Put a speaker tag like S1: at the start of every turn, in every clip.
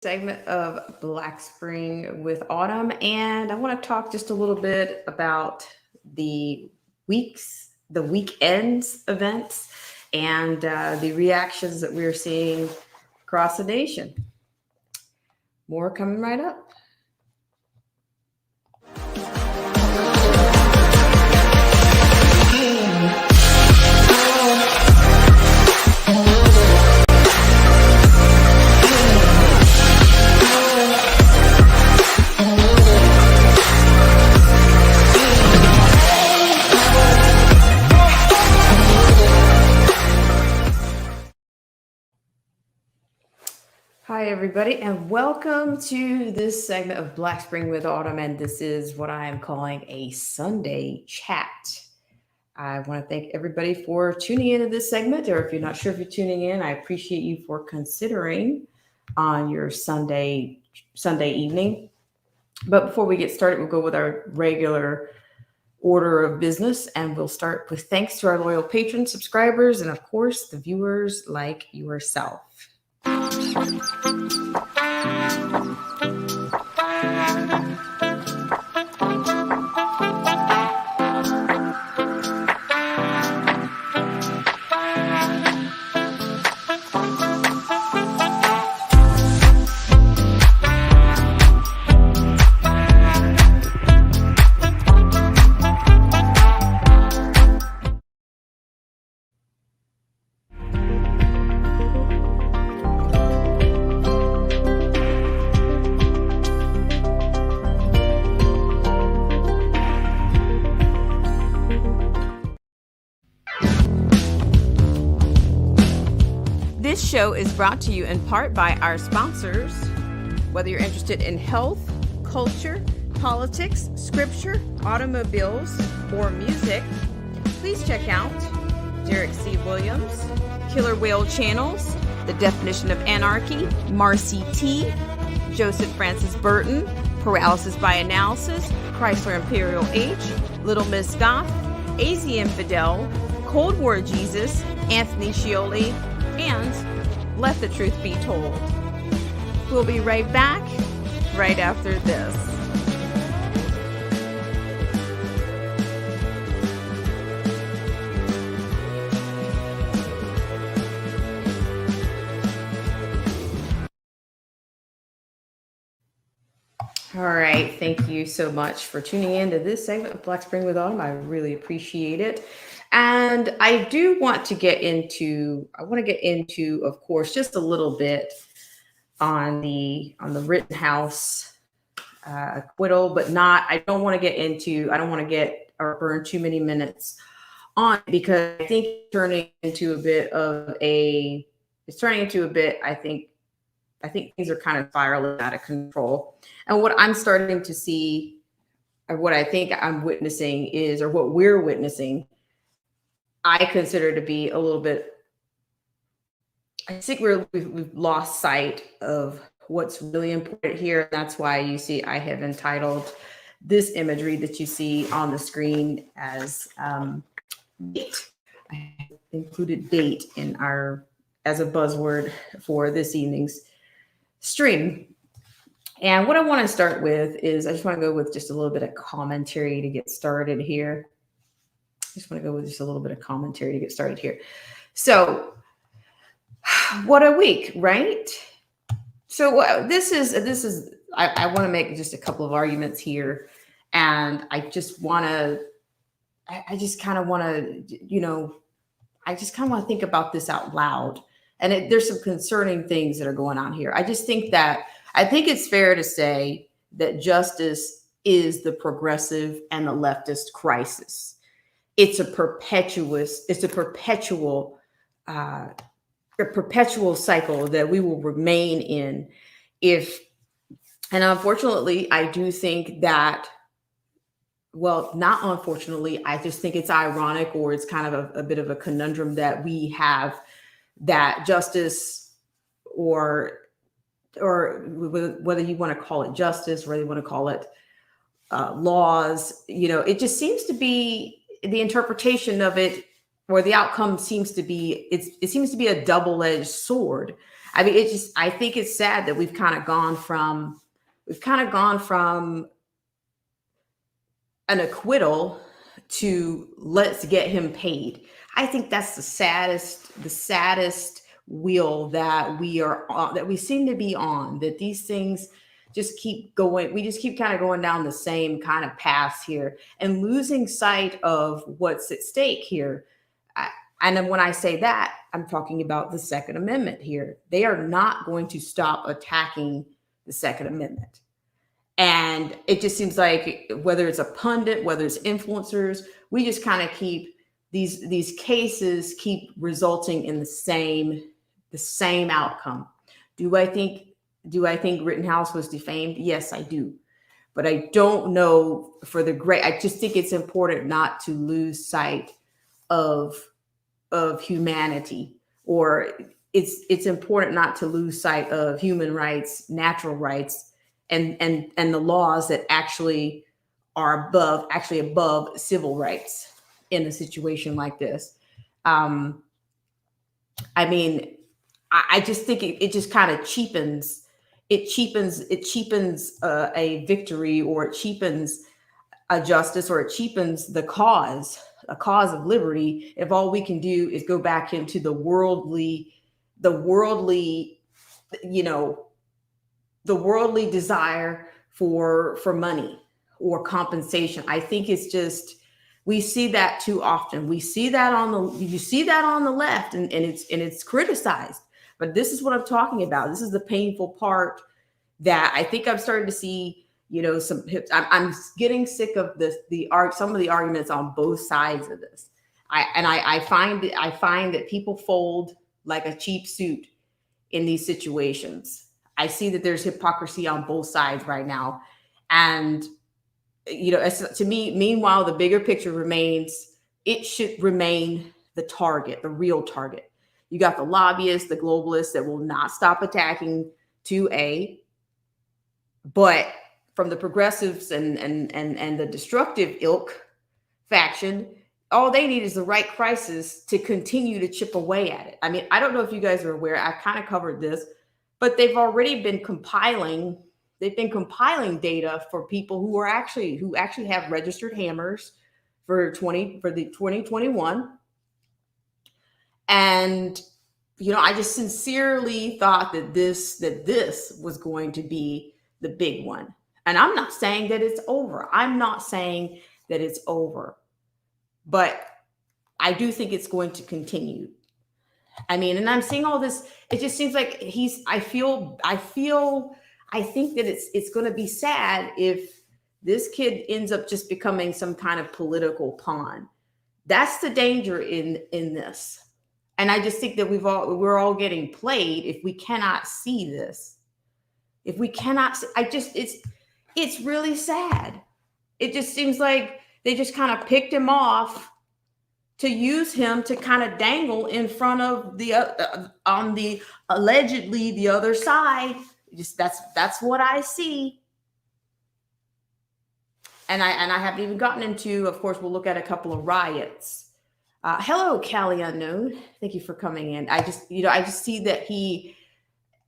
S1: segment of Black Spring with Autumn, and I want to talk just a little bit about the the weekends events, and the reactions that we're seeing across the nation. More coming right up. Hi, everybody, and welcome to this segment of Black Spring with Autumn. And this is what I am calling a Sunday chat. I want to thank everybody for tuning into this segment, or if you're not sure if you're tuning in, I appreciate you for considering on your Sunday evening. But before we get started, we'll go with our regular order of business, and we'll start with thanks to our loyal patrons, subscribers, and of course, the viewers like yourself. This show is brought to you in part by our sponsors. Whether you're interested in health, culture, politics, scripture, automobiles, or music, please check out Derek C. Williams, Killer Whale Channels, The Definition of Anarchy, Marcy T., Joseph Francis Burton, Paralysis by Analysis, Chrysler Imperial H, Little Miss Goth, AZ Infidel, Cold War Jesus, Anthony Scioli, and Let the Truth Be Told. We'll be right back right after this. All right, thank you so much for tuning in to this segment of Black Spring with Autumn. I really appreciate it. And I do want to get into, of course, just a little bit on the Rittenhouse acquittal, but not. I don't want to get or burn too many minutes on it, because I think it's turning into a bit of a. It's turning into a bit. I think things are kind of spiraling out of control, and what I'm starting to see, or what I think I'm witnessing is, or what we're witnessing, I consider to be a little bit. I think we've lost sight of what's really important here. And that's why you see I have entitled this imagery that you see on the screen as date. I included date as a buzzword for this evening's stream. And what I want to start with is I just want to go with just a little bit of commentary to get started here. So, what a week, right? So this is. I want to make just a couple of arguments here, and I just want to. I just kind of want to, I just kind of want to think about this out loud. And there's some concerning things that are going on here. I think it's fair to say that justice is the progressive and the leftist crisis. It's a perpetual cycle that we will remain in and unfortunately, I do think that, well, not unfortunately, I just think it's ironic, or it's kind of a bit of a conundrum that we have, that justice, or whether you want to call it justice, whether you want to call it laws, it just seems to be the interpretation of it, or the outcome seems to be, it seems to be a double-edged sword. I mean, I think it's sad that we've kind of gone from an acquittal to let's get him paid. I think that's the saddest wheel that that we seem to be on, that these things just keep going. We just keep kind of going down the same kind of paths here and losing sight of what's at stake here. And then when I say that, I'm talking about the Second Amendment here. They are not going to stop attacking the Second Amendment. And it just seems like whether it's a pundit, whether it's influencers, we just kind of keep these cases keep resulting in the same outcome. Do I think Rittenhouse was defamed? Yes, I do. But I don't know I just think it's important not to lose sight of humanity, or it's important not to lose sight of human rights, natural rights, and the laws that actually are above civil rights in a situation like this. I mean, I just think it just kind of cheapens a victory, or it cheapens a justice, or it cheapens a cause of liberty, if all we can do is go back into the worldly, the worldly desire for money or compensation. I think it's just, we see that too often. You see that on the left, and it's criticized. But this is what I'm talking about. This is the painful part that I think I'm starting to see. I'm getting sick of some of the arguments on both sides of this. I find that people fold like a cheap suit in these situations. I see that there's hypocrisy on both sides right now. And, to me, meanwhile, the bigger picture remains, it should remain the target, the real target. You got the lobbyists, the globalists that will not stop attacking 2A, but from the progressives and the destructive ilk faction, all they need is the right crisis to continue to chip away at it. I mean, I don't know if you guys are aware, I kind of covered this, but they've already been compiling data for people who actually have registered hammers for the 2021. And I just sincerely thought that this was going to be the big one. And I'm not saying that it's over. But I do think it's going to continue. I mean, and I'm seeing all this, it just seems like I think that it's going to be sad if this kid ends up just becoming some kind of political pawn. That's the danger in this. And I just think that we're all getting played if we cannot see this. If we cannot see, it's really sad. It just seems like they just kind of picked him off to use him to kind of dangle in front of on the allegedly the other side. Just that's what I see. And I haven't even gotten into, of course, we'll look at a couple of riots. Hello, Callie Unknown. Thank you for coming in. I just see that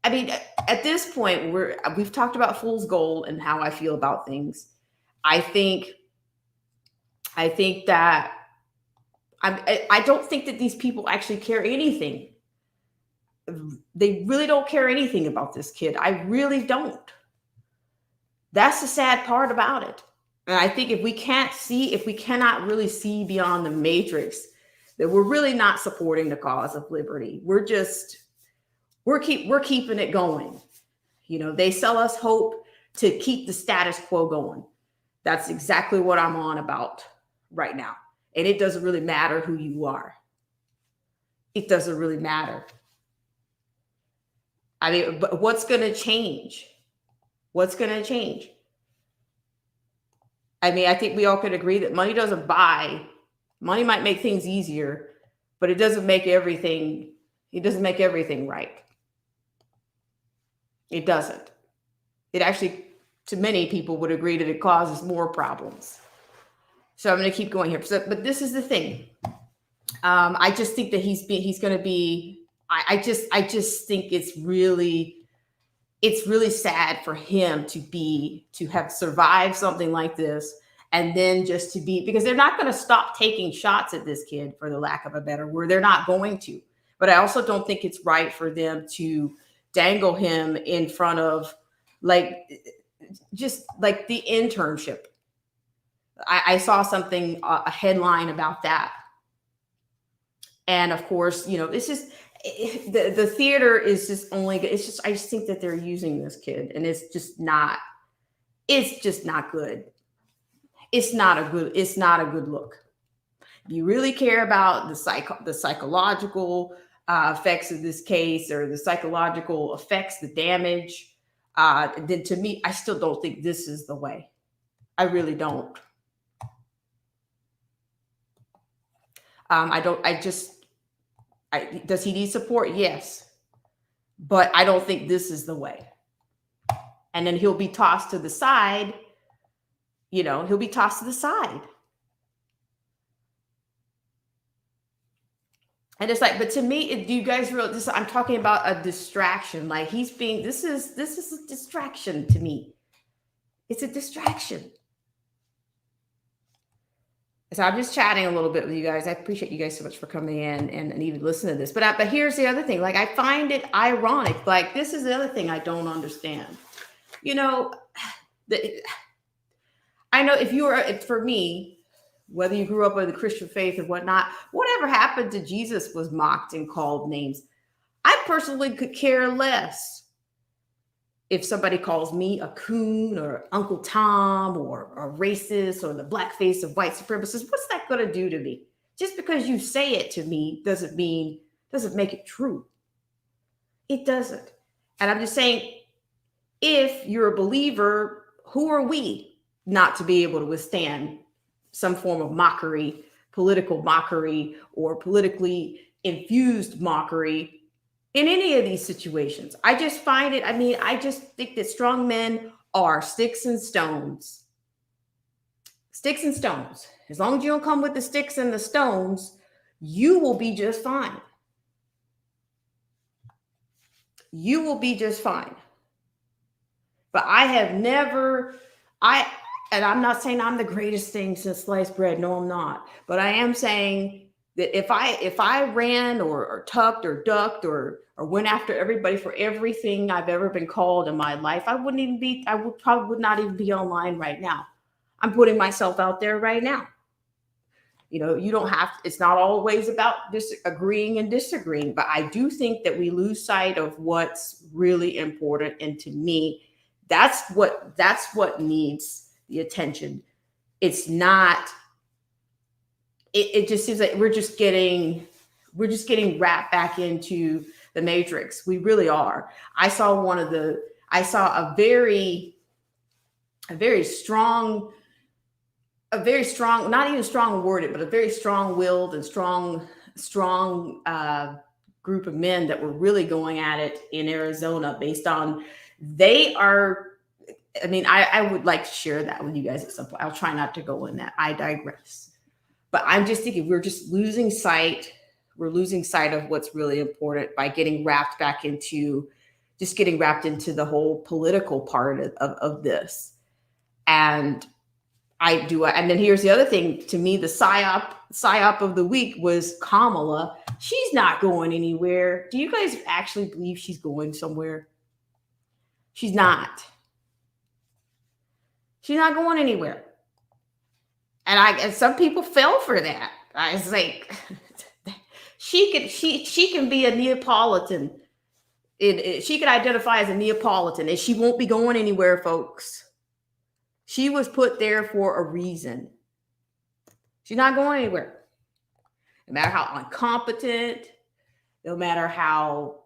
S1: at this point, we've talked about fool's gold and how I feel about things. I don't think that these people actually care anything. They really don't care anything about this kid. I really don't. That's the sad part about it. And I think if we cannot really see beyond the matrix, that we're really not supporting the cause of liberty. We're keeping it going. They sell us hope to keep the status quo going. That's exactly what I'm on about right now. And it doesn't really matter who you are. It doesn't really matter. I mean, but what's going to change? What's going to change? I mean, I think we all could agree that money doesn't buy. Money might make things easier, but it doesn't make everything right. It doesn't. It actually, to many people, would agree that it causes more problems. So I'm going to keep going here. But this is the thing. I just think that he's going to be I just think it's really sad for him to have survived something like this, and then just to be, because they're not going to stop taking shots at this kid, for the lack of a better word. They're not going to. But I also don't think it's right for them to dangle him in front of, like, just like the internship. I saw something, a headline about that. And of course, it's just the theater is just only, it's just, I just think that they're using this kid, and it's just not good. It's not a good look. If you really care about the psychological effects of this case, or the psychological effects, the damage, then to me, I still don't think this is the way. I really don't. Does he need support? Yes. But I don't think this is the way. And then he'll be tossed to the side. He'll be tossed to the side. And it's like, but to me, do you guys realize this? I'm talking about a distraction. Like, this is a distraction to me. It's a distraction. So I'm just chatting a little bit with you guys. I appreciate you guys so much for coming in and even listening to this. But here's the other thing. Like, I find it ironic. Like, this is the other thing I don't understand. I know for me, whether you grew up with the Christian faith or whatnot, whatever happened to Jesus was mocked and called names. I personally could care less if somebody calls me a coon or Uncle Tom or a racist or the black face of white supremacists. What's that going to do to me? Just because you say it to me doesn't make it true. It doesn't. And I'm just saying, if you're a believer, who are we not to be able to withstand some form of mockery, political mockery, or politically infused mockery in any of these situations? I just find it, I just think that strong men are sticks and stones. Sticks and stones. As long as you don't come with the sticks and the stones, you will be just fine. You will be just fine. But and I'm not saying I'm the greatest thing since sliced bread. No, I'm not. But I am saying that if I ran or tucked or ducked or went after everybody for everything I've ever been called in my life, I would not even be online right now. I'm putting myself out there right now. You don't have, it's not always about agreeing and disagreeing, but I do think that we lose sight of what's really important. And to me, that's what needs the attention. It's not, it just seems like we're just getting wrapped back into the matrix. We really are. I saw a very strong, not even strong worded, but a very strong willed and strong group of men that were really going at it in Arizona based on, I would like to share that with you guys at some point. I'll try not to go in that. I digress. But I'm just thinking we're just losing sight. We're losing sight of what's really important by getting wrapped into the whole political part of this. And and then here's the other thing. To me, the psyop of the week was Kamala. She's not going anywhere. Do you guys actually believe she's going somewhere? She's not. She's not going anywhere. And some people fell for that. I was like, she can be a Neapolitan. She could identify as a Neapolitan, and she won't be going anywhere, folks. She was put there for a reason. She's not going anywhere. No matter how incompetent, no matter how,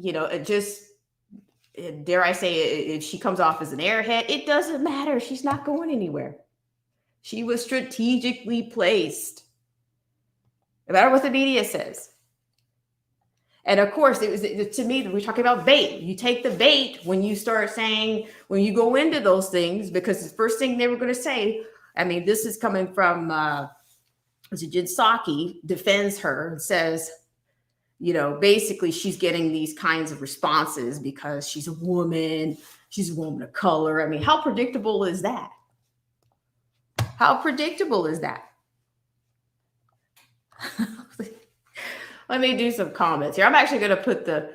S1: dare I say, if she comes off as an airhead, it doesn't matter. She's not going anywhere. She was strategically placed. No matter what the media says. And of course, to me, we're talking about bait. You take the bait when you go into those things, because the first thing they were going to say, this is coming from Jen Psaki, defends her and says, basically she's getting these kinds of responses because she's a woman. She's a woman of color. I mean, how predictable is that? How predictable is that? Let me do some comments here. I'm actually going to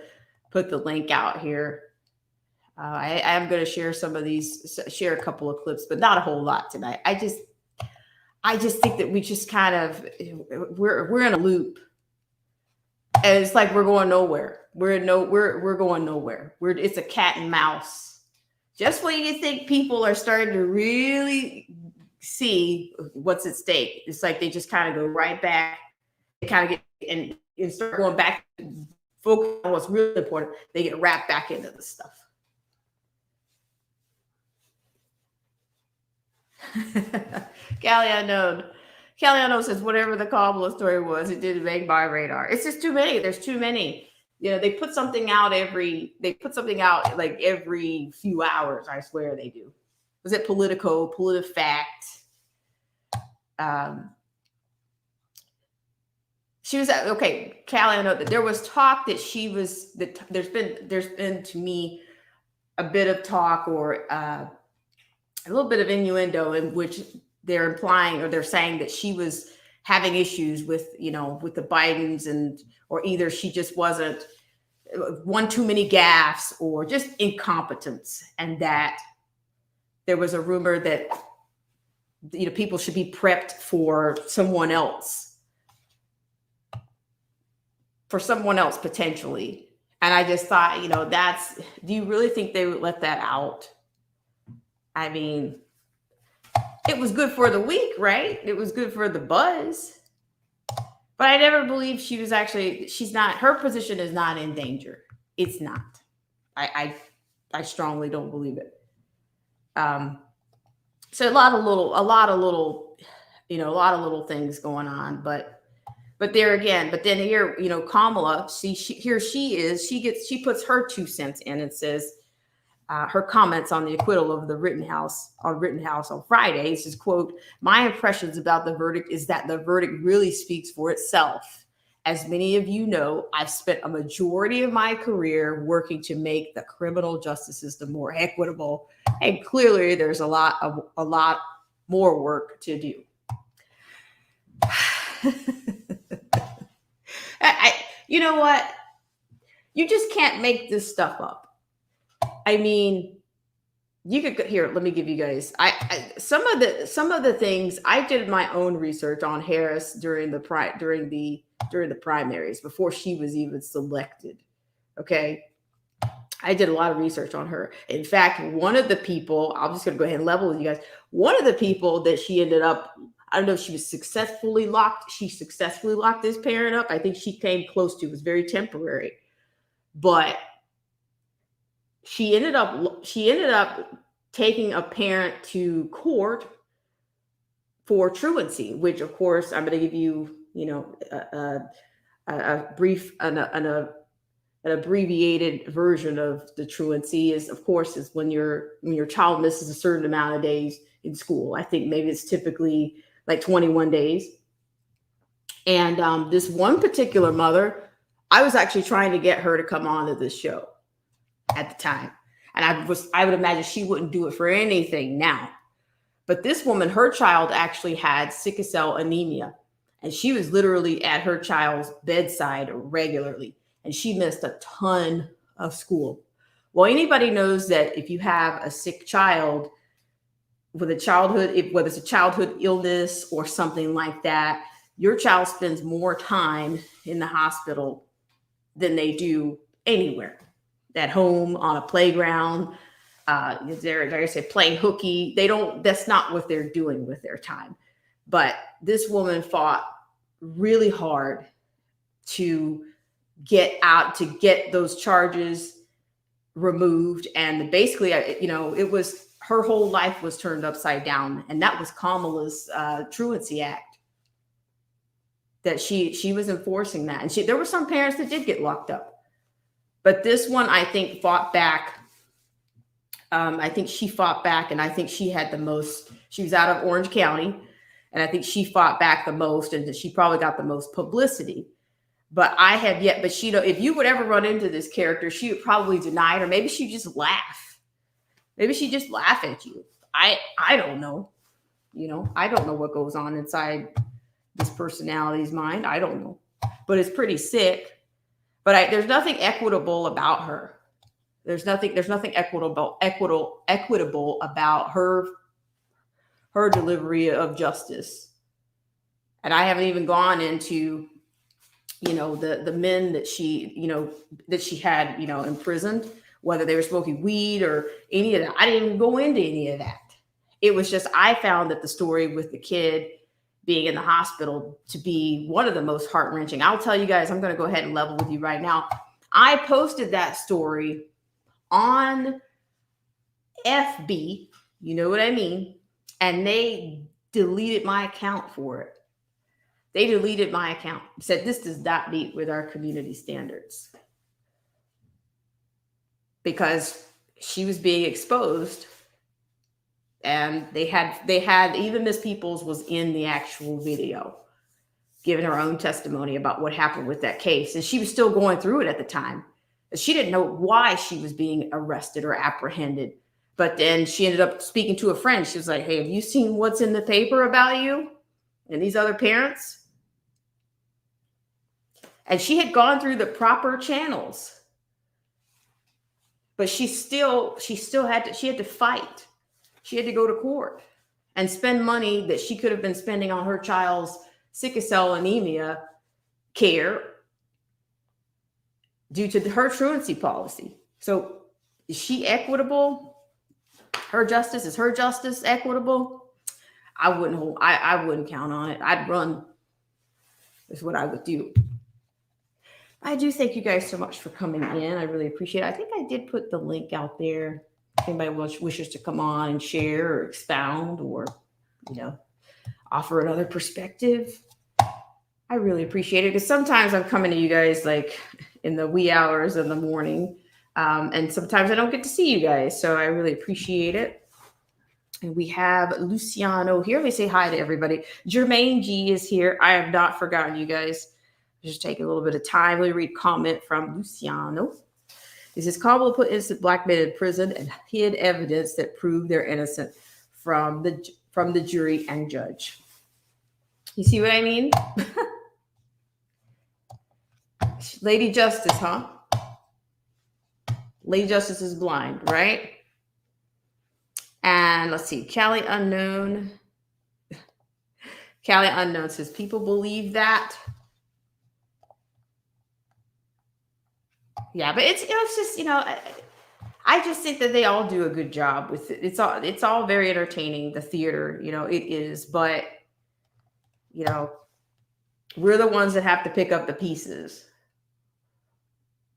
S1: put the link out here. I am going to share some of these, share a couple of clips, but not a whole lot tonight. I just think that we just kind of we're in a loop, and it's like we're going nowhere. We're going nowhere. It's a cat and mouse. Just when you think people are starting to really see what's at stake, it's like they just kind of go right back. They kind of get and start going back to focus on what's really important. They get wrapped back into the stuff. Callie Unknown says whatever the Kamala story was, it didn't make my radar. It's just too many. There's too many. They put something out like every few hours. I swear they do. Was it Politico, PolitiFact? She was okay. Callie, I know that there was talk that she was that there's been to me a bit of talk or a little bit of innuendo in which they're implying or they're saying that she was having issues with the Bidens or either she just wasn't one too many gaffes or just incompetence, and that there was a rumor that people should be prepped for someone else potentially. And I just thought, do you really think they would let that out? I mean, it was good for the week, right? It was good for the buzz. But I never believed her position is not in danger. It's not. I strongly don't believe it. So a lot of little things going on, but then here, Kamala, she puts her 2 cents in and says, her comments on the acquittal of the Rittenhouse on Friday. This is, quote, "My impressions about the verdict is that the verdict really speaks for itself. As many of you know, I've spent a majority of my career working to make the criminal justice system more equitable, and clearly there's a lot more work to do." You know what? You just can't make this stuff up. I mean, you could here. Let me give you guys. Some of the things I did my own research on Harris during the primaries before she was even selected. Okay, I did a lot of research on her. In fact, one of the people, I'm just going to go ahead and level with you guys. One of the people that she ended up, I don't know if she successfully locked this parent up. I think she came close to. It was very temporary, but she ended up taking a parent to court for truancy, which of course I'm going to give you, a brief, an abbreviated version of the truancy is when your child misses a certain amount of days in school. I think maybe it's typically like 21 days. And this one particular mother, I was actually trying to get her to come on to this show at the time. And I would imagine she wouldn't do it for anything now. But this woman, her child actually had sickle cell anemia, and she was literally at her child's bedside regularly, and she missed a ton of school. Well, anybody knows that if you have a sick child with whether it's a childhood illness or something like that, your child spends more time in the hospital than they do anywhere. At home, on a playground, they're playing hooky. That's not what they're doing with their time. But this woman fought really hard to get those charges removed. And basically, it was her whole life was turned upside down. And that was Kamala's Truancy Act that she was enforcing that. And there were some parents that did get locked up. But this one, I think, fought back. I think she fought back, and I think she had the most. She was out of Orange County, and I think she fought back the most, and she probably got the most publicity. But I have yet, but she, if you would ever run into this character, she would probably deny it, or maybe she just laugh. Maybe she just laugh at you. I don't know. I don't know what goes on inside this personality's mind. I don't know, but it's pretty sick. But there's nothing equitable about her. There's nothing equitable about her delivery of justice. And I haven't even gone into the men that she had imprisoned, whether they were smoking weed or any of that. I didn't even go into any of that. It was just, I found that the story with the kid being in the hospital to be one of the most heart-wrenching. I'll tell you guys, I'm going to go ahead and level with you right now. I posted that story on FB, you know what I mean? And they deleted my account for it. They deleted my account, said this does not meet with our community standards, because she was being exposed. And they had even Miss Peoples was in the actual video giving her own testimony about what happened with that case. And she was still going through it at the time. She didn't know why she was being arrested or apprehended. But then she ended up speaking to a friend. She was like, hey, have you seen what's in the paper about you and these other parents? And she had gone through the proper channels. But she had to fight. She had to go to court and spend money that she could have been spending on her child's sickle cell anemia care due to her truancy policy. So is she equitable? Is her justice equitable? I wouldn't count on it. I'd run. Is what I would do. I do thank you guys so much for coming in. I really appreciate it. I think I did put the link out there. If anybody wishes to come on and share or expound or, offer another perspective, I really appreciate it, because sometimes I'm coming to you guys like in the wee hours of the morning, and sometimes I don't get to see you guys. So I really appreciate it. And we have Luciano here. Let me say hi to everybody. Jermaine G is here. I have not forgotten you guys. Just taking a little bit of time. Let me read comment from Luciano. He says, Caldwell put innocent black men in prison and hid evidence that proved they're innocent from the jury and judge. You see what I mean? Lady Justice, huh? Lady Justice is blind, right? And let's see, Callie Unknown. Callie Unknown says, people believe that. Yeah, but it's just, I just think that they all do a good job with it. It's all very entertaining, the theater, it is, but we're the ones that have to pick up the pieces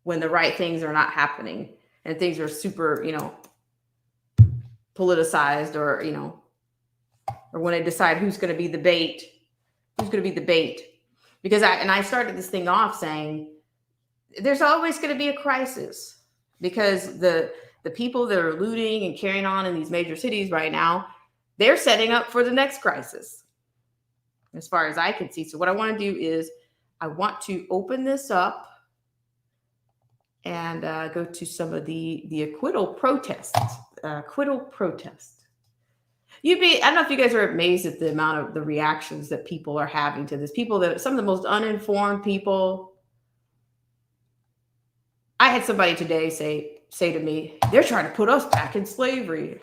S1: when the right things are not happening and things are super, politicized, or when they decide who's going to be the bait, because I started this thing off saying, there's always going to be a crisis, because the people that are looting and carrying on in these major cities right now, they're setting up for the next crisis, as far as I can see. So what I want to do is I want to open this up and go to some of the acquittal protests. I don't know if you guys are amazed at the amount of the reactions that people are having to this. Some of the most uninformed people. I had somebody today say to me, they're trying to put us back in slavery.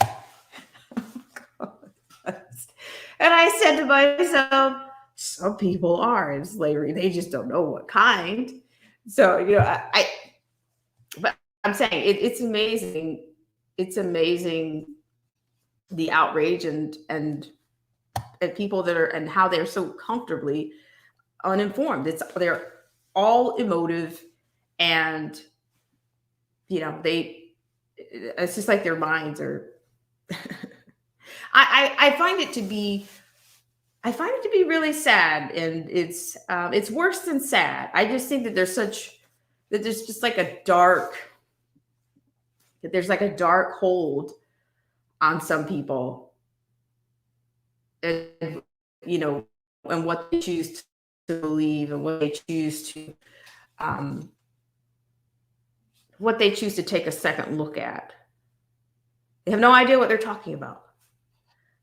S1: And I said to myself, some people are in slavery. They just don't know what kind. So, but I'm saying it's amazing. It's amazing the outrage and people that are, and how they're so comfortably uninformed. They're all emotive, and it's just like their minds are. I find it to be really sad, and it's worse than sad. I just think that there's just like a dark hold on some people, and and what they choose to believe and what they choose to take a second look at. They have no idea what they're talking about,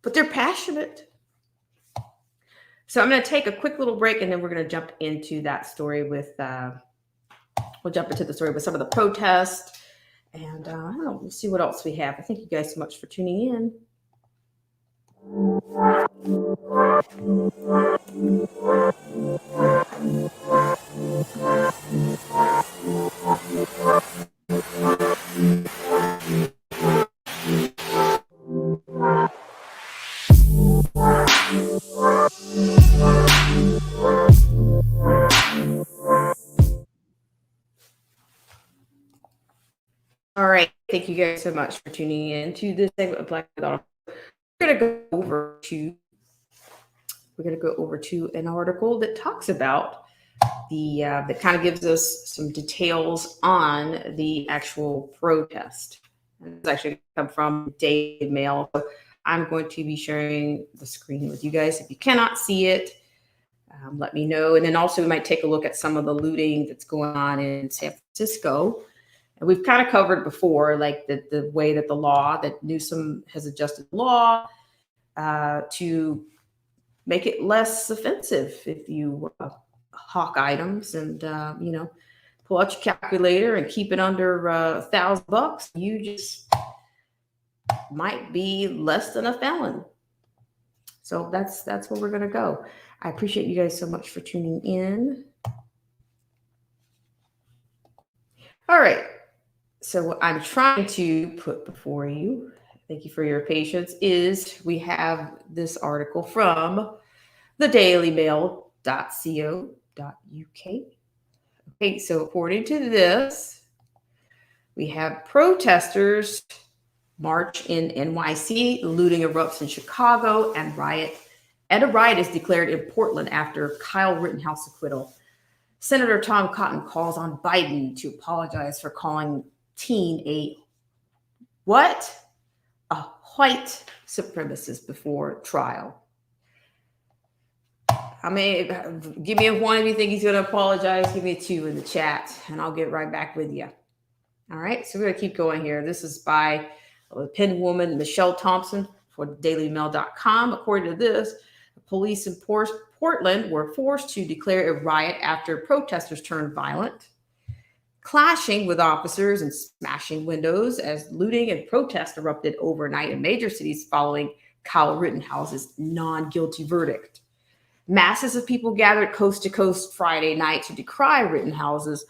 S1: but they're passionate. So I'm going to take a quick little break, and then we're going to jump into that story with, we'll jump into the story with some of the protests. And I don't know, we'll see what else we have. I thank you guys so much for tuning in. All right. Thank you guys so much for tuning in to this segment of Black with Autumn. We're going to go over to an article that talks about that kind of gives us some details on the actual protest. And it's actually come from Daily Mail. So I'm going to be sharing the screen with you guys. If you cannot see it, let me know. And then also we might take a look at some of the looting that's going on in San Francisco. And we've kind of covered before, like the way that that Newsom has adjusted the law to make it less offensive if you hawk items and, pull out your calculator and keep it under $1,000. You just might be less than a felon. So that's where we're going to go. I appreciate you guys so much for tuning in. All right. So what I'm trying to put before you, thank you for your patience, is we have this article from thedailymail.co.uk. Okay, so according to this, we have protesters march in NYC, looting erupts in Chicago, and a riot is declared in Portland after Kyle Rittenhouse acquittal. Senator Tom Cotton calls on Biden to apologize for calling teen a white supremacist before trial. I mean, give me a one if you think he's going to apologize. Give me a two in the chat, and I'll get right back with you. All right, so we're going to keep going here. This is by pen woman Michelle Thompson for dailymail.com. According to this, police in Portland were forced to declare a riot after protesters turned violent, clashing with officers and smashing windows as looting and protest erupted overnight in major cities following Kyle Rittenhouse's non-guilty verdict. Masses of people gathered coast to coast Friday night to decry Rittenhouse's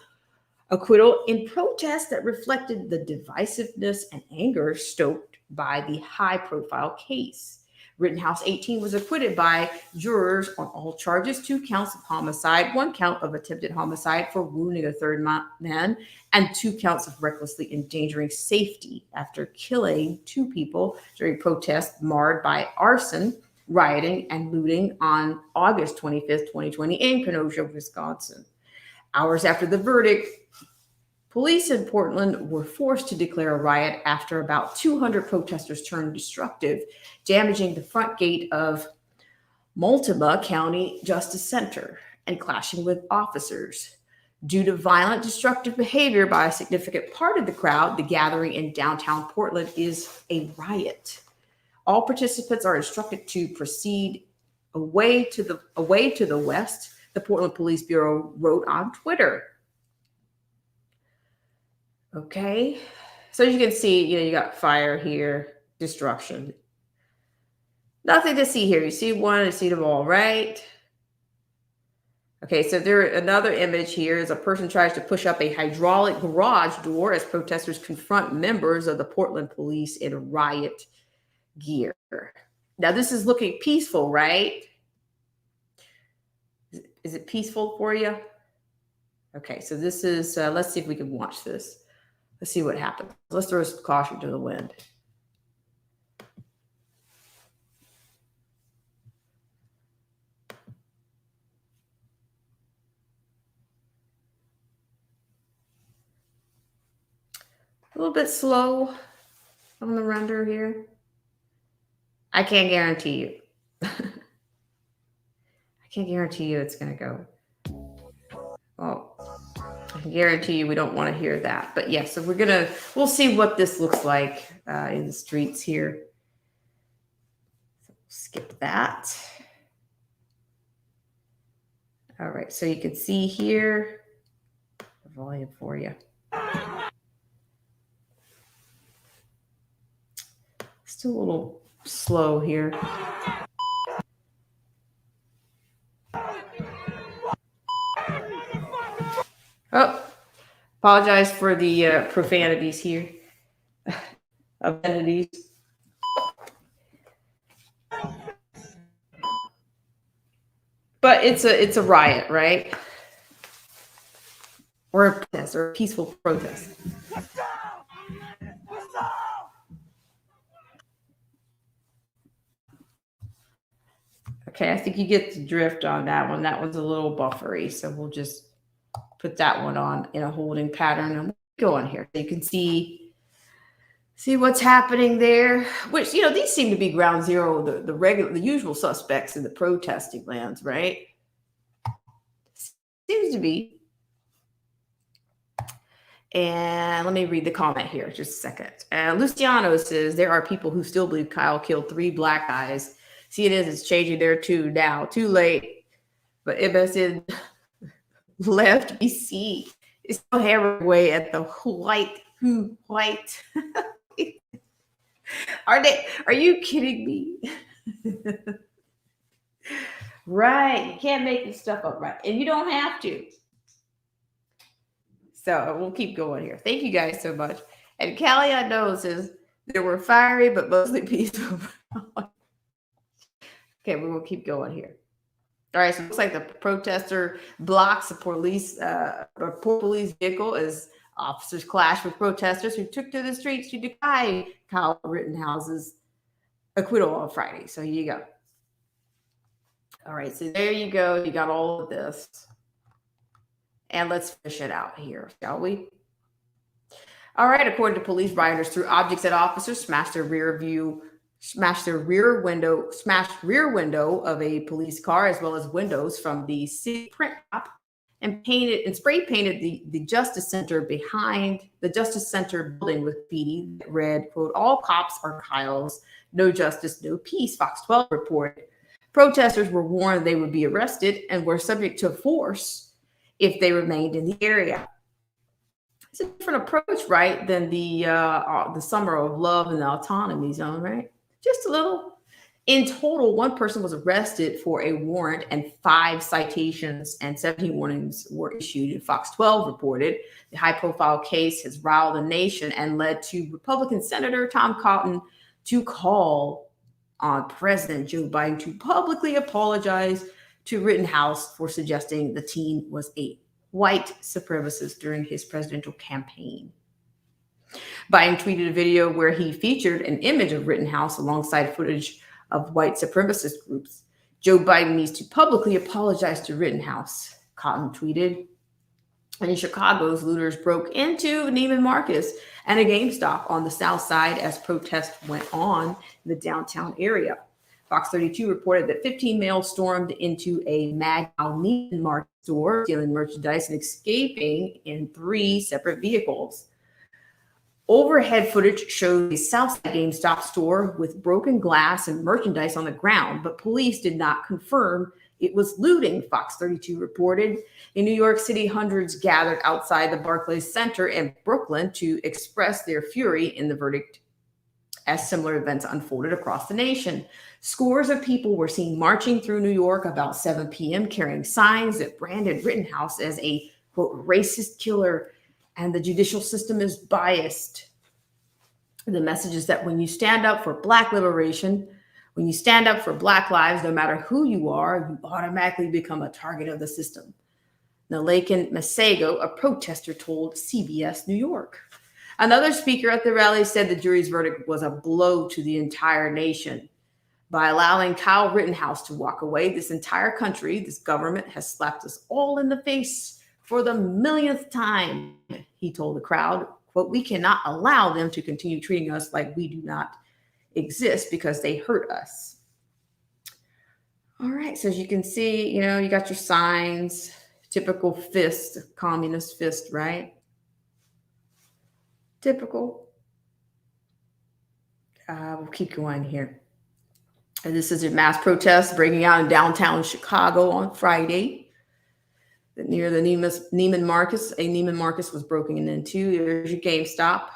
S1: acquittal in protest that reflected the divisiveness and anger stoked by the high-profile case. Rittenhouse 18 was acquitted by jurors on all charges, 2 counts of homicide, 1 count of attempted homicide for wounding a third man, and 2 counts of recklessly endangering safety after killing 2 people during protests marred by arson, rioting, and looting on August 25th, 2020 in Kenosha, Wisconsin. Hours after the verdict, police in Portland were forced to declare a riot after about 200 protesters turned destructive, damaging the front gate of Multnomah County Justice Center and clashing with officers. Due to violent, destructive behavior by a significant part of the crowd, the gathering in downtown Portland is a riot. All participants are instructed to proceed away to the west, the Portland Police Bureau wrote on Twitter. Okay, so as you can see, you got fire here, destruction. Nothing to see here. You see one, you see them all, right? Okay, so another image here is a person tries to push up a hydraulic garage door as protesters confront members of the Portland police in riot gear. Now, this is looking peaceful, right? Is it peaceful for you? Okay, so this is, let's see if we can watch this. Let's see what happens. Let's throw caution to the wind. A little bit slow on the render here. I can't guarantee you. I can't guarantee you it's going to go. Well, I can guarantee you we don't want to hear that. But yeah, so we'll see what this looks like in the streets here. So skip that. All right, so you can see here the volume for you. Still a little slow here. Oh, apologize for the profanities here. Obscenities. But it's a riot, right? Or a protest, or a peaceful protest. Okay, I think you get the drift on that one. That one's a little buffery, so we'll just put that one on in a holding pattern and we'll go on here. So you can see what's happening there, which, these seem to be ground zero, the usual suspects in the protesting lands, right? Seems to be. And let me read the comment here just a second. Luciano says, there are people who still believe Kyle killed 3 black guys. See, it's changing there too now. Too late. But MSN left BC is still hammering away at the white. Are you kidding me? Right. You can't make this stuff up, right? And you don't have to. So we'll keep going here. Thank you guys so much. And Callie, I know, says there were fiery but mostly peaceful. Okay, we will keep going here. All right, so it looks like the protester blocks a police vehicle as officers clash with protesters who took to the streets to decry Kyle Rittenhouse's acquittal on Friday. So here you go. All right, so there you go. You got all of this. And let's fish it out here, shall we? All right, according to police, rioters threw objects at officers, smashed rear window of a police car, as well as windows from the city print shop, and spray painted the Justice Center behind the Justice Center building with graffiti that read, quote, "All cops are Kyle's, no justice, no peace," Fox 12 reported. Protesters were warned they would be arrested and were subject to force if they remained in the area. It's a different approach, right, than the Summer of Love and the Autonomy Zone, right? Just a little. In total, 1 person was arrested for a warrant and 5 citations and 17 warnings were issued, Fox 12 reported. The high-profile case has riled the nation and led to Republican Senator Tom Cotton to call on President Joe Biden to publicly apologize to Rittenhouse for suggesting the teen was a white supremacist during his presidential campaign. Biden tweeted a video where he featured an image of Rittenhouse alongside footage of white supremacist groups. Joe Biden needs to publicly apologize to Rittenhouse, Cotton tweeted. And in Chicago, looters broke into Neiman Marcus and a GameStop on the south side as protests went on in the downtown area. Fox 32 reported that 15 males stormed into a Mag Neiman Marcus store, stealing merchandise and escaping in 3 separate vehicles. Overhead footage showed the Southside GameStop store with broken glass and merchandise on the ground, but police did not confirm it was looting, Fox 32 reported. In New York City, hundreds gathered outside the Barclays Center in Brooklyn to express their fury in the verdict as similar events unfolded across the nation. Scores of people were seen marching through New York about 7 p.m. carrying signs that branded Rittenhouse as a, quote, racist killer and the judicial system is biased. The message is that when you stand up for Black liberation, when you stand up for Black lives, no matter who you are, you automatically become a target of the system. Nalakan Masego, a protester, told CBS New York. Another speaker at the rally said the jury's verdict was a blow to the entire nation. By allowing Kyle Rittenhouse to walk away, this entire country, this government has slapped us all in the face for the millionth time, he told the crowd. Quote, "We cannot allow them to continue treating us like we do not exist because they hurt us." All right. So as you can see, you know, you got your signs, typical fist, communist fist, right? Typical. We'll keep going here. And this is a mass protest breaking out in downtown Chicago on Friday. Near the Neiman Marcus. A Neiman Marcus was broken into. There's your GameStop.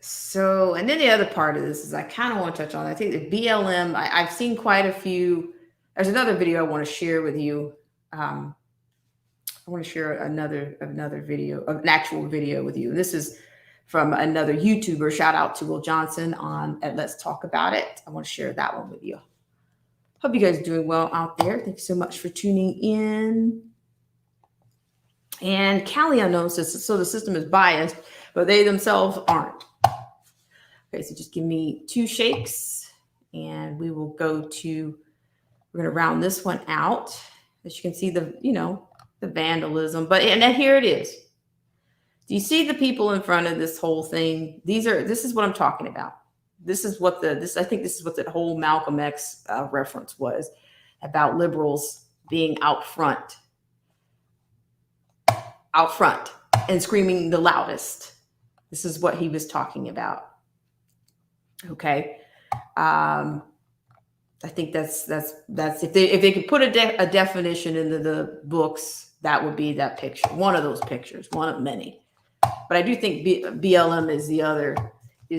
S1: So, and then the other part of this is I kind of want to touch on, I think the BLM, I've seen quite a few. There's another video I want to share with you. I want to share another video, an actual video with you. And this is from another YouTuber. Shout out to Will Johnson on at Let's Talk About It. I want to share that one with you. Hope you guys are doing well out there. Thank you so much for tuning in. And Callie Unknown says, so the system is biased, but they themselves aren't. Okay, so just give me 2 shakes and we will go to, we're going to round this one out. As you can see the, you know, the vandalism, but, and then here it is. Do you see the people in front of this whole thing? This is what I'm talking about. This is what I think this is what that whole Malcolm X reference was about, liberals being out front and screaming the loudest. This is what he was talking about. Okay. I think that's if they could put a definition into the books, that would be that picture, one of those pictures, one of many. But I do think BLM is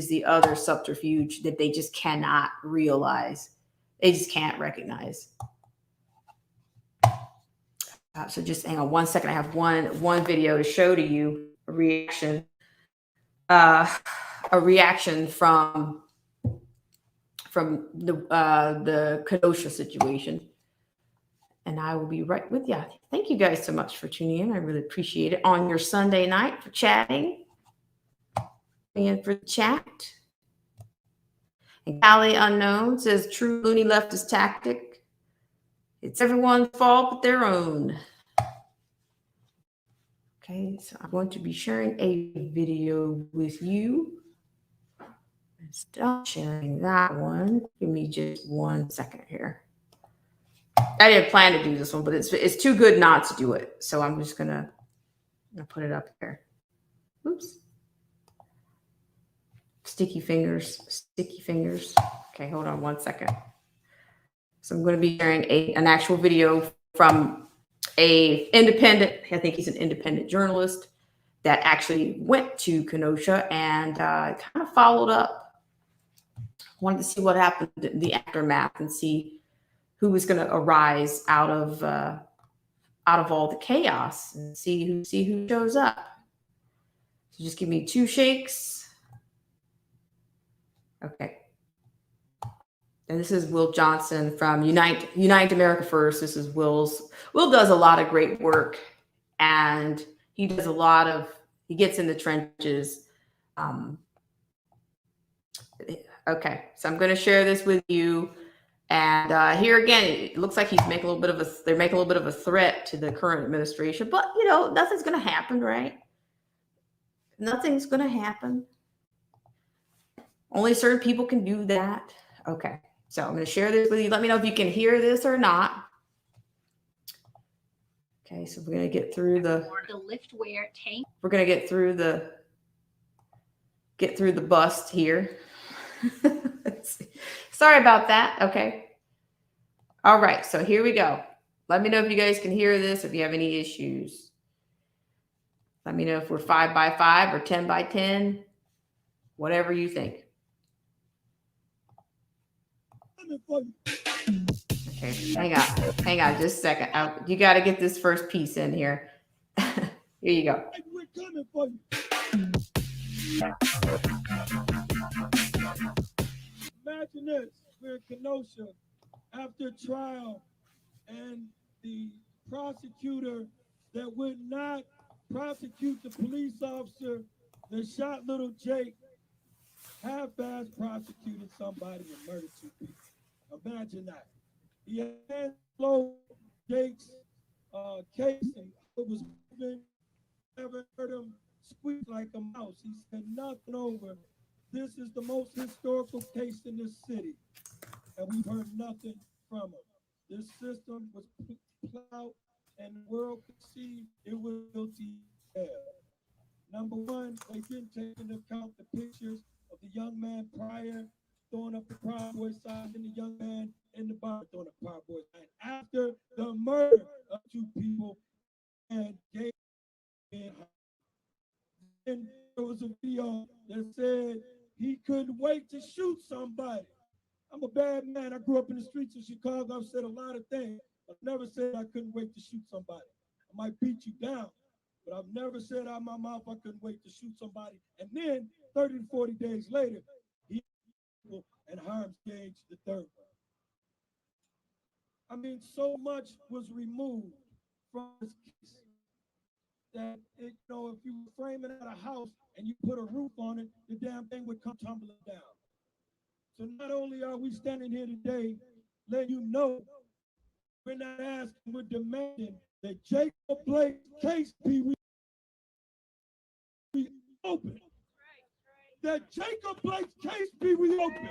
S1: the other subterfuge that they just cannot realize. They just can't recognize. So just hang on 1 second. I have one video to show to you a reaction from the Kenosha situation. And I will be right with you. Thank you guys so much for tuning in. I really appreciate it on your Sunday night for chatting and for the chat. And Callie Unknown says, true loony leftist tactic. It's everyone's fault but their own. Okay, so I'm going to be sharing a video with you. Stop sharing that one. Give me just 1 second here. I didn't plan to do this one, but it's too good not to do it. So I'm just gonna put it up here. Oops. Sticky fingers. Okay, hold on 1 second. So I'm going to be sharing an actual video from a independent, I think he's an independent journalist that actually went to Kenosha and kind of followed up. Wanted to see what happened in the aftermath and see who was going to arise out of all the chaos and see who shows up. So just give me 2 shakes. Okay. And this is Will Johnson from Unite America First. This is Will does a lot of great work, and he gets in the trenches. Okay, so I'm going to share this with you. And here again, it looks like they're making a little bit of a threat to the current administration, but you know, nothing's going to happen, right? Nothing's going to happen. Only certain people can do that. Okay. So I'm going to share this with you. Let me know if you can hear this or not. Okay, so we're going to get through the liftware tank. We're going to get through the bust here. Sorry about that. Okay. All right, so here we go. Let me know if you guys can hear this, if you have any issues. Let me know if we're 5 by 5 or 10 by 10, whatever you think. Okay, hang on just a second. You got to get this first piece in here. Here you go. We're coming for you.
S2: Imagine this, we're in Kenosha after trial, and the prosecutor that would not prosecute the police officer that shot little Jake half-ass prosecuted somebody and murdered 2 people. Imagine that. He had slow Jake's case and it was moving. Never heard him squeak like a mouse. He said nothing over. This is the most historical case in this city. and we've heard nothing from them. This system was plowed, and the world could see it was guilty. Number one, they didn't take into account the pictures of the young man prior throwing up the Proud Boy sign and the young man in the bar throwing up the Proud Boy sign after the murder of two people and gay. And there was a video that said he couldn't wait to shoot somebody. I'm a bad man. I grew up in the streets of Chicago. I've said a lot of things. I've never said I couldn't wait to shoot somebody. I might beat you down, but I've never said out of my mouth I couldn't wait to shoot somebody. And then 30 to 40 days later, he and harms Gage the third. I mean, so much was removed from this case that if you were framing out a house and you put a roof on it, the damn thing would come tumbling down. So not only are we standing here today, letting you know we're not asking, we're demanding that Jacob Blake's case be reopened. That Jacob Blake's case be reopened.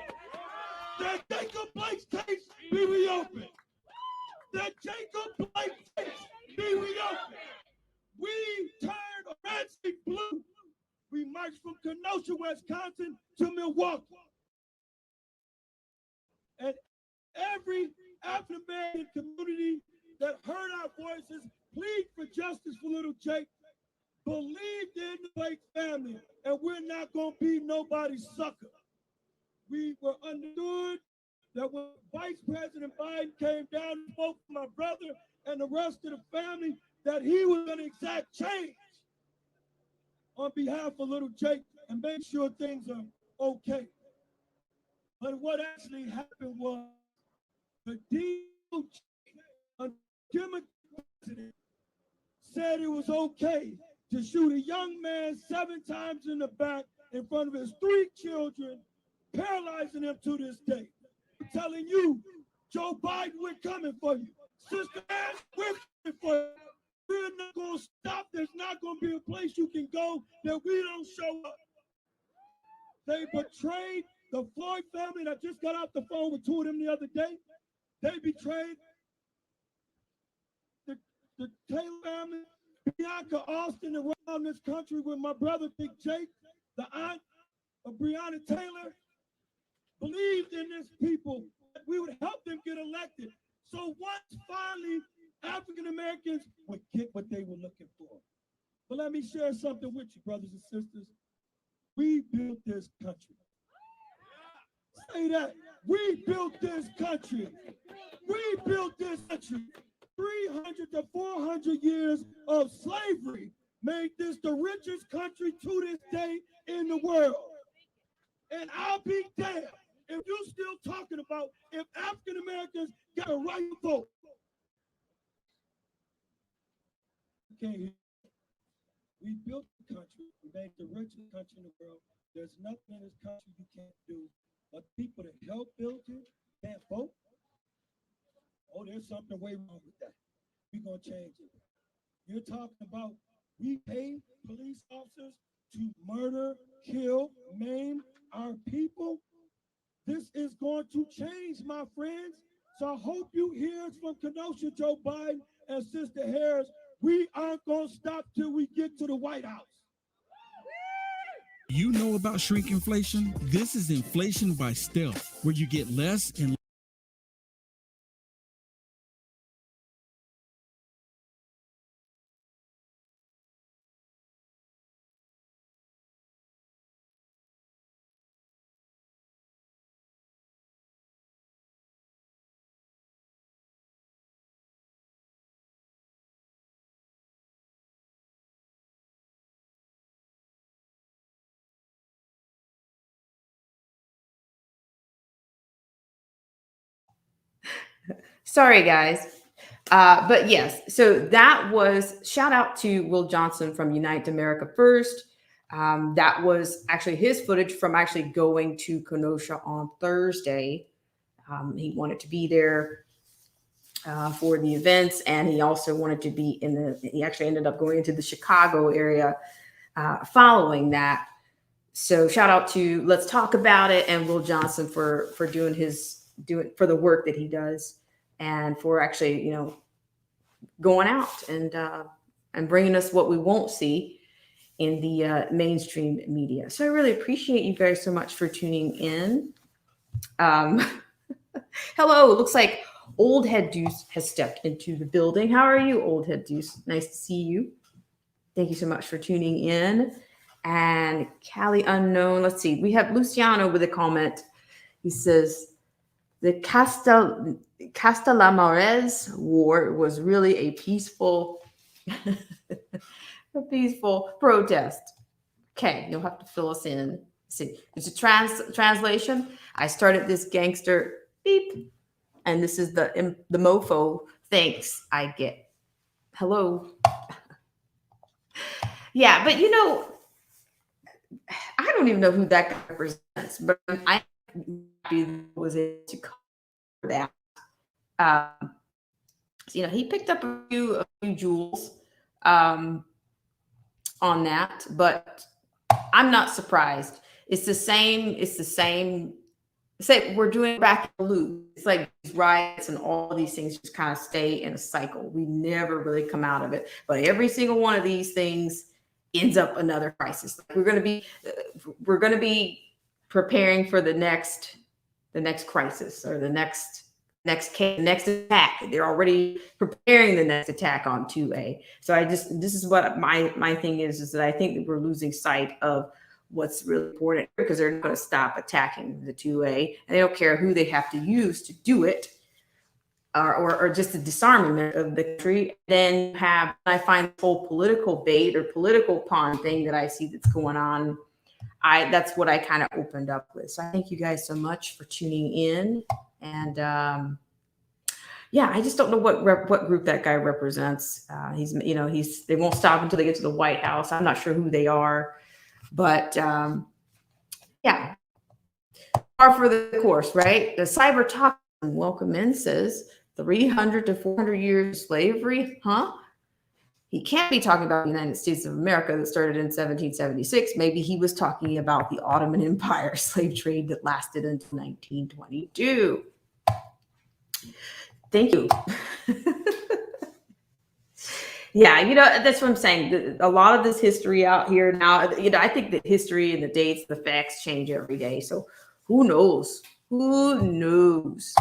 S2: That Jacob Blake's case be reopened. That Jacob Blake's case be reopened. We turned red, stick, blue. We marched from Kenosha, Wisconsin to Milwaukee. And every African-American community that heard our voices plead for justice for little Jake believed in the Blake family, and we're not going to be nobody's sucker. We were understood that when Vice President Biden came down and spoke to my brother and the rest of the family, that he was going to exact change on behalf of little Jake and make sure things are okay. But what actually happened was the DOJ, a Democrat president, said it was okay to shoot a young man 7 times in the back in front of his 3 children, paralyzing him to this day. I'm telling you, Joe Biden, we're coming for you. Sister Ann, we're coming for you. We're not going to stop. There's not going to be a place you can go that we don't show up. They betrayed the Floyd family that just got off the phone with 2 of them the other day. They betrayed the Taylor family, Bianca Austin around this country with my brother Big Jake, the aunt of Breonna Taylor, believed in this people that we would help them get elected. So once finally African Americans would get what they were looking for. But let me share something with you, brothers and sisters. We built this country. Say that. We built this country. We built this country. 300 to 400 years of slavery made this the richest country to this day in the world. And I'll be damned if you're still talking about if African Americans got a right to vote. Okay, we built the country, we made the richest country in the world. There's nothing in this country you can't do, but people that help build it can't vote. Oh, there's something way wrong with that. We're gonna change it. You're talking about we pay police officers to murder, kill, maim our people. This is going to change, my friends. So I hope you hear from Kenosha, Joe Biden, and Sister Harris. We aren't going to stop till we get to the White House.
S3: You know about shrinkflation? This is inflation by stealth, where you get less and
S1: Sorry, guys. But yes, so that was shout out to Will Johnson from Unite America First. That was actually his footage from actually going to Kenosha on Thursday. He wanted to be there for the events, and he also wanted to be he actually ended up going into the Chicago area following that. So shout out to Let's Talk About It and Will Johnson for doing his doing for the work that he does, and for actually, going out and bringing us what we won't see in the mainstream media. So I really appreciate you guys so much for tuning in. Hello, it looks like Old Head Deuce has stepped into the building. How are you, Old Head Deuce? Nice to see you. Thank you so much for tuning in. And Cali Unknown, let's see. We have Luciano with a comment. He says, the Castellamarez War was really a peaceful, protest. Okay, you'll have to fill us in. See, it's a translation. I started this gangster beep, and this is the mofo thanks I get. Hello. Yeah, but I don't even know who that guy represents, but I was able to cover that. He picked up a few jewels on that, but I'm not surprised. It's the same. Say we're doing back in the loop. It's like these riots and all of these things just kind of stay in a cycle. We never really come out of it. But every single one of these things ends up another crisis. Like we're going to be preparing for the next crisis or the next attack. They're already preparing the next attack on 2A. So this is what my thing is that I think that we're losing sight of what's really important, because they're not going to stop attacking the 2A, and they don't care who they have to use to do it, or just the disarmament of the country. Then I find the whole political bait or political pawn thing that I see that's going on. That's what I kind of opened up with. So I thank you guys so much for tuning in. And I just don't know what group that guy represents. They won't stop until they get to the White House. I'm not sure who they are, but par for the course, right? The Cyber Talk, welcome in, says 300 to 400 years of slavery, huh? He can't be talking about the United States of America that started in 1776. Maybe he was talking about the Ottoman Empire slave trade that lasted until 1922. Thank you. Yeah, that's what I'm saying. A lot of this history out here now, I think the history and the dates, the facts change every day. So who knows? Who knows?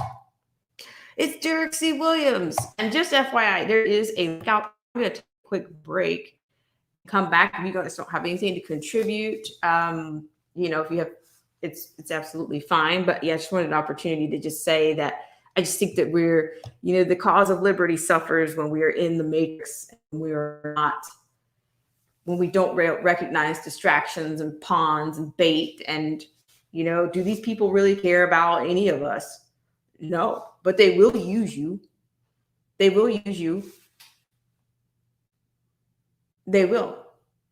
S1: It's Derek C. Williams. And just FYI, there is a link out. I'm going to take a quick break, come back. If you guys don't have anything to contribute, if you have, it's absolutely fine. But yeah, I just wanted an opportunity to just say that I just think that we're, the cause of liberty suffers when we are in the matrix, and when we don't recognize distractions and pawns and bait. And, do these people really care about any of us? No, but they will use you. They will use you. They will.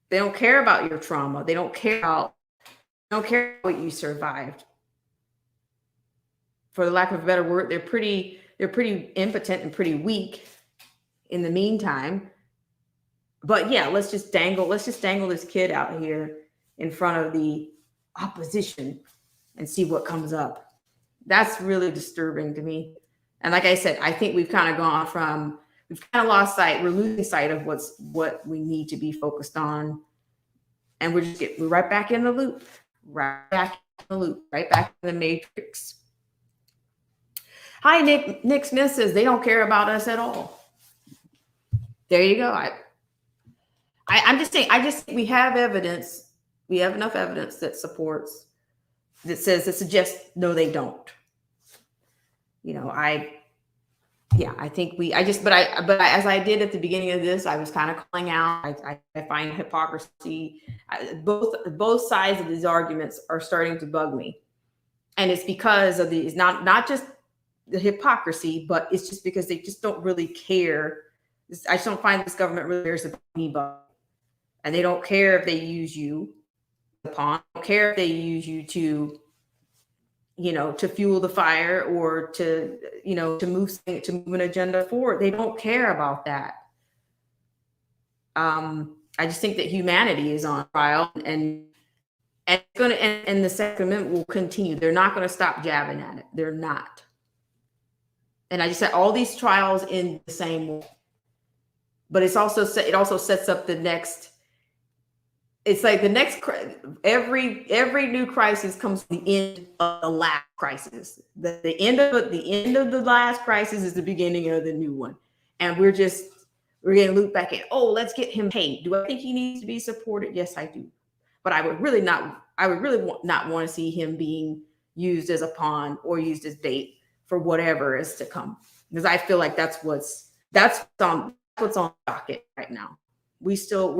S1: They don't care about your trauma. They don't care about what you survived. For the lack of a better word, they're pretty impotent and pretty weak in the meantime. But yeah, let's just dangle this kid out here in front of the opposition and see what comes up. That's really disturbing to me. And like I said, I think we've kind of lost sight. We're losing sight of what we need to be focused on. And we're right back in the loop, right back in the matrix. Hi, Nick Smith says they don't care about us at all. There you go. I'm just saying, we have evidence. We have enough evidence that suggests no, they don't. I think but as I did at the beginning of this, I was kind of calling out. I find hypocrisy. Both sides of these arguments are starting to bug me, and it's because of these not just the hypocrisy, but it's just because they just don't really care. I just don't find this government really cares about anybody, and they don't care if they use you, the pawn. They don't care if they use you to fuel the fire or to move an agenda forward. They don't care about that. I just think that humanity is on trial, and the Second Amendment will continue. They're not going to stop jabbing at it. They're not. And I just said all these trials in the same way. But it also sets up the next. It's like the next every new crisis comes to the end of the last crisis. The end of the last crisis is the beginning of the new one, and we're getting looped back in. Oh, let's get him paid. Do I think he needs to be supported? Yes, I do. But I would really not want to see him being used as a pawn or used as bait for whatever is to come, because I feel like that's what's on the docket right now. We still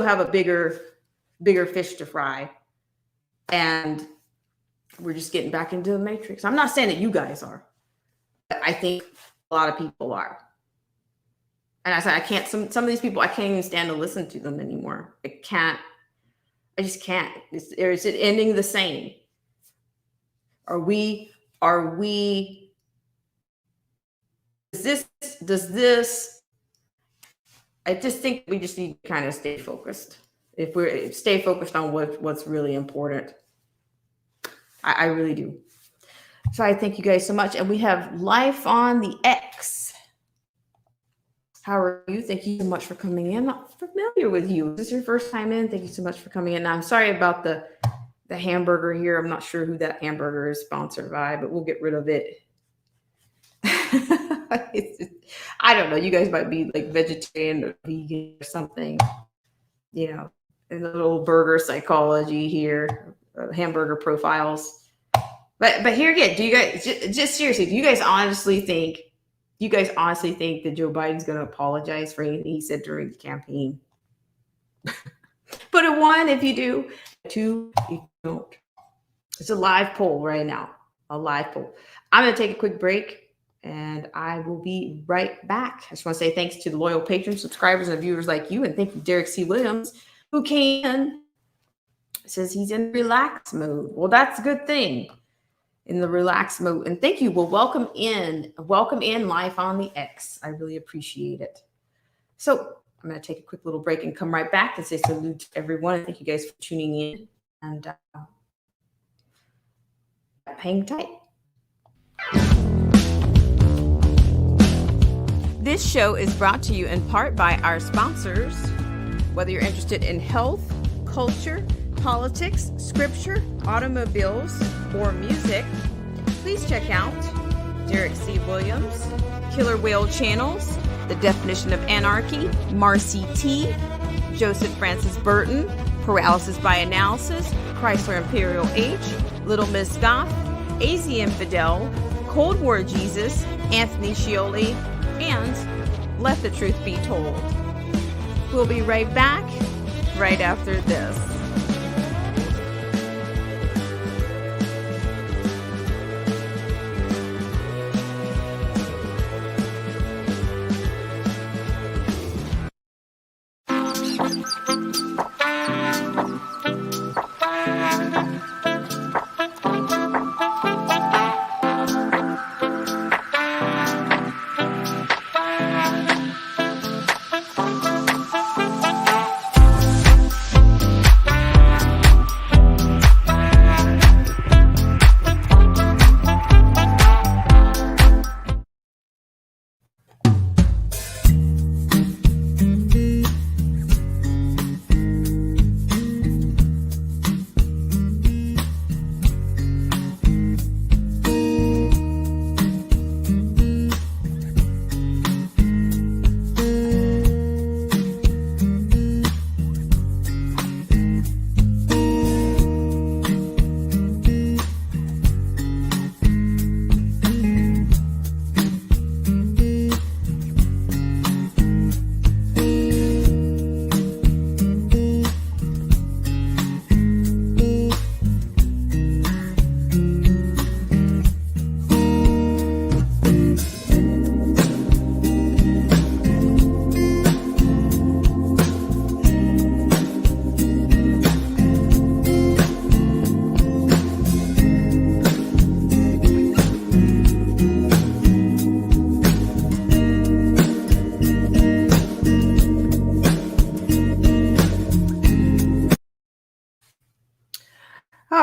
S1: have a bigger fish to fry, and we're just getting back into the matrix. I'm not saying that you guys are, but I think a lot of people are. And I said, I can't, some of these people, I can't even stand to listen to them anymore. I just can't. Is it ending the same? Does this, I just think we just need to kind of stay focused. If we stay focused on what's really important. I really do. So I thank you guys so much. And we have Life on the X. How are you? Thank you so much for coming in. I'm not familiar with you. Is this your first time in? Thank you so much for coming in. Now, I'm sorry about the hamburger here. I'm not sure who that hamburger is sponsored by, but we'll get rid of it. I don't know. You guys might be like vegetarian or vegan or something, you know, and a little burger psychology here, hamburger profiles. But here again, do you guys just seriously, do you guys honestly think that Joe Biden's going to apologize for anything he said during the campaign? Put a 1 if you do, 2 if you don't. It's a live poll right now. A live poll. I'm going to take a quick break, and I will be right back. I just want to say thanks to the loyal patrons, subscribers, and viewers like you, and thank you, Derek C. Williams, who came in, says he's in relax mode. Well, that's a good thing. In the relax mode. And thank you. Well, welcome in Life on the X. I really appreciate it. So I'm going to take a quick little break and come right back and say salute to everyone. Thank you guys for tuning in and hang tight. This show is brought to you in part by our sponsors. Whether you're interested in health, culture, politics, scripture, automobiles, or music, please check out Derek C. Williams, Killer Whale Channels, The Definition of Anarchy, Marcy T, Joseph Francis Burton, Paralysis by Analysis, Chrysler Imperial H, Little Miss Goth, AZ Infidel, Cold War Jesus, Anthony Scioli, and Let the Truth Be Told. We'll be right back right after this.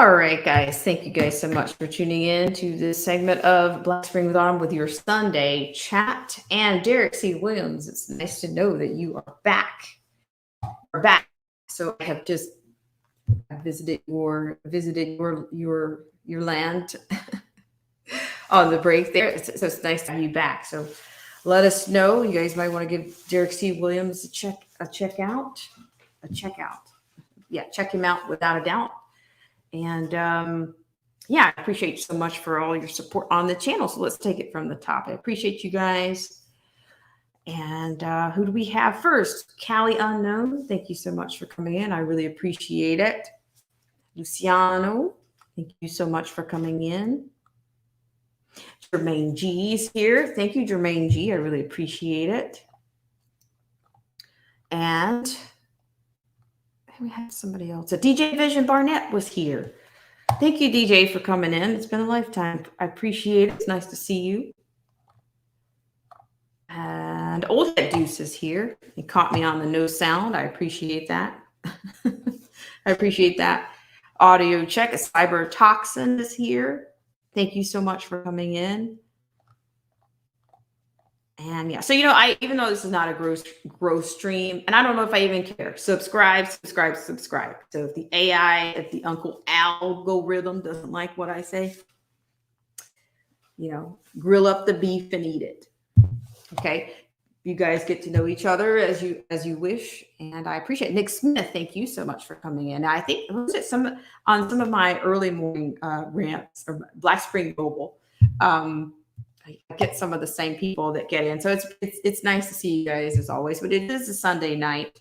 S1: All right, guys. Thank you guys so much for tuning in to this segment of Black Spring with Autumn with your Sunday chat. And Derek C. Williams, it's nice to know that you are back. We're back. So I have just visited your land on the break there. So it's nice to have you back. So let us know. You guys might want to give Derek C. Williams a check out. Yeah, check him out without a doubt. And yeah, I appreciate you so much for all your support on the channel. So let's take it from the top. I appreciate you guys. And who do we have first? Callie Unknown, thank you so much for coming in. I really appreciate it. Luciano, thank you so much for coming in. Jermaine G is here. Thank you, Jermaine G. I really appreciate it. And we have somebody else. So DJ Vision Barnett was here. Thank you, DJ, for coming in. It's been a lifetime. I appreciate it. It's nice to see you. And Old Head Deuce is here. He caught me on the no sound. I appreciate that. I appreciate that. Audio check. A Cyber Toxin is here. Thank you so much for coming in. And yeah, so, you know, even though this is not a growth stream, and I don't know if I even care, subscribe. So if the AI, if the Uncle algorithm doesn't like what I say, you know, grill up the beef and eat it. Okay. You guys get to know each other as you wish. And I appreciate it. Nick Smith, thank you so much for coming in. I think on some of my early morning rants or Black Spring Mobile, I get some of the same people that get in. So it's nice to see you guys as always, but it is a Sunday night.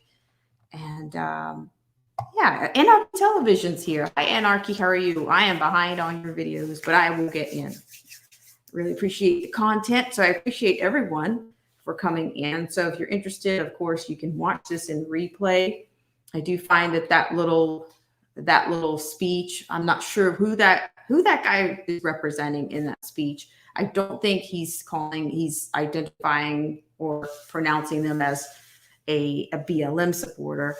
S1: And yeah, Anarchy Television's here. Hi, Anarchy, how are you? I am behind on your videos, but I will get in. Really appreciate the content. So I appreciate everyone for coming in. So if you're interested, of course, you can watch this in replay. I do find that little speech, I'm not sure who that guy is representing in that speech. I don't think he's identifying or pronouncing them as a BLM supporter.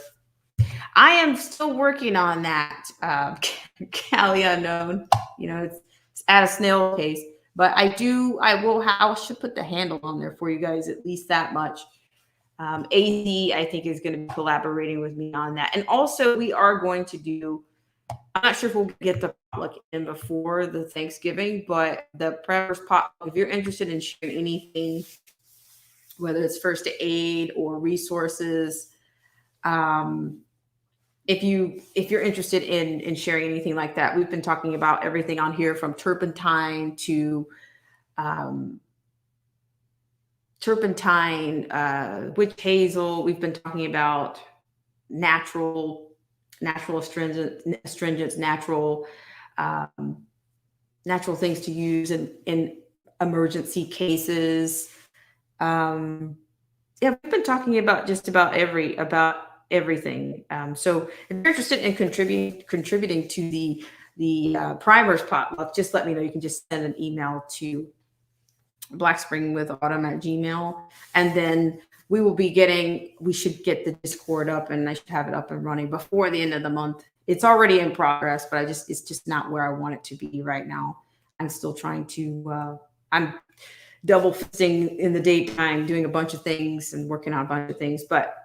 S1: I am still working on that, Callie Unknown. You know, it's at a snail pace, but I should put the handle on there for you guys, at least that much. AZ, I think, is going to be collaborating with me on that. And also we are going to do, I'm not sure if we'll get the potluck in before the Thanksgiving, but the Preppers Potluck, if you're interested in sharing anything, whether it's first aid or resources, if you're interested in sharing anything like that, we've been talking about everything on here from turpentine to witch hazel. We've been talking about natural astringents, natural things to use in emergency cases. Yeah, we've been talking about just about everything. So if you're interested in contributing to the Primers Potluck, just let me know. You can just send an email to blackspringwithautumn@gmail.com, and then we should get the Discord up, and I should have it up and running before the end of the month. It's already in progress, but it's just not where I want it to be right now. I'm still trying to, I'm double fisting in the daytime, doing a bunch of things and working on a bunch of things, but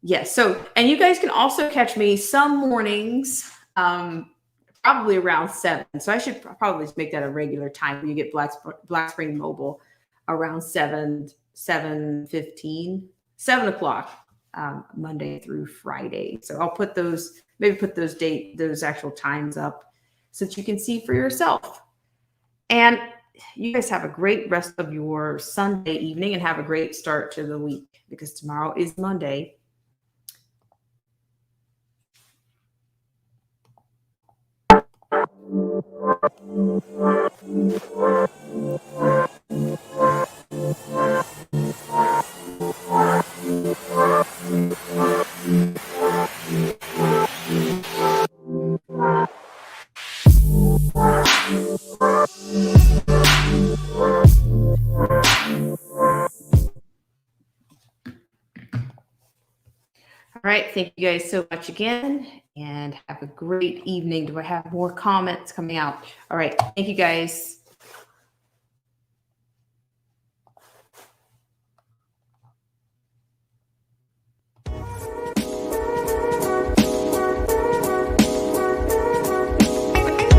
S1: yes. So, and you guys can also catch me some mornings, probably around 7. So I should probably just make that a regular time when you get Black Spring Mobile around 7:15, 7 o'clock, Monday through Friday. So I'll put those actual times up so that you can see for yourself. And you guys have a great rest of your Sunday evening and have a great start to the week, because tomorrow is Monday. All right. Thank you guys so much again. and have a great evening. Do I have more comments coming out? All right. Thank you, guys.